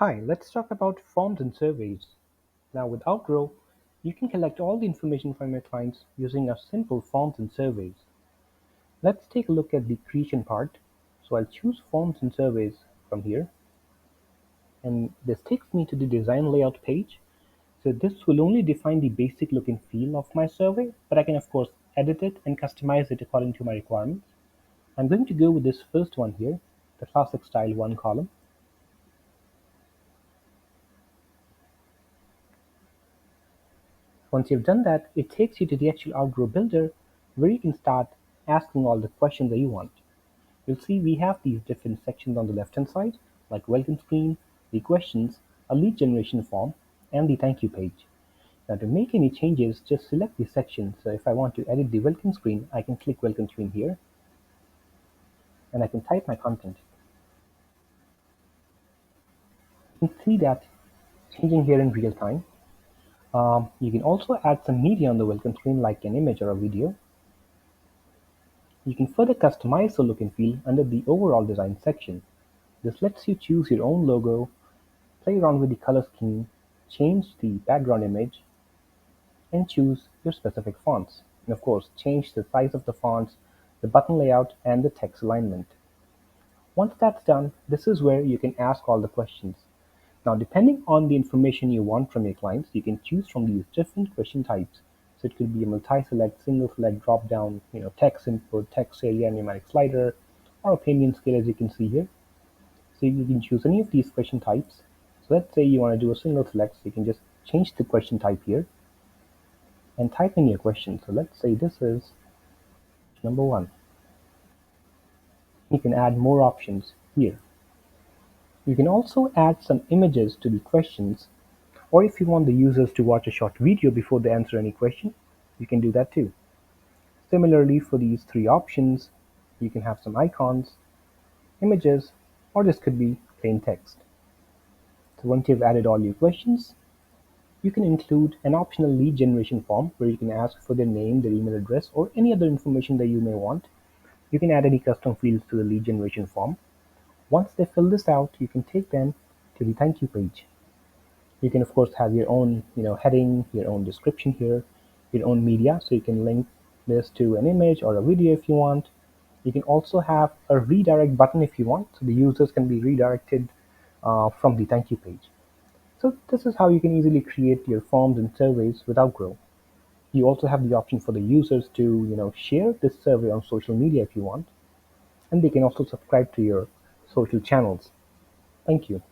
Hi, let's talk about forms and surveys. Now, with Outgrow, you can collect all the information from your clients using a simple forms and surveys. Let's take a look at the creation part. So I'll choose forms and surveys from here, and this takes me to the design layout page. So this will only define the basic look and feel of my survey, but I can of course edit it and customize it according to my requirements. I'm going to go with this first one here, the classic style one column. Once you've done that, it takes you to the actual Outgrow builder where you can start asking all the questions that you want. You'll see we have these different sections on the left hand side, like welcome screen, the questions, a lead generation form, and the thank you page. Now to make any changes, just select the section. So if I want to edit the welcome screen, I can click welcome screen here and I can type my content. You can see that changing here in real time. You can also add some media on the welcome screen like an image or a video. You can further customize the look and feel under the Overall Design section. This lets you choose your own logo, play around with the color scheme, change the background image, and choose your specific fonts. And of course, change the size of the fonts, the button layout, and the text alignment. Once that's done, this is where you can ask all the questions. Now, depending on the information you want from your clients, you can choose from these different question types. So it could be a multi-select, single select, drop down, text input, text area, numeric slider, or opinion scale as you can see here. So you can choose any of these question types. So let's say you want to do a single select, so you can just change the question type here and type in your question. So let's say this is number one. You can add more options here. You can also add some images to the questions, or if you want the users to watch a short video before they answer any question, you can do that too. Similarly, for these three options, you can have some icons, images, or this could be plain text. So once you've added all your questions, you can include an optional lead generation form where you can ask for their name, their email address, or any other information that you may want. You can add any custom fields to the lead generation form. Once they fill this out, you can take them to the thank you page. You can of course have your own, heading, your own description here, your own media, so you can link this to an image or a video if you want. You can also have a redirect button if you want, so the users can be redirected from the thank you page. So this is how you can easily create your forms and surveys with Outgrow. You also have the option for the users to, share this survey on social media if you want, and they can also subscribe to your social channels. Thank you.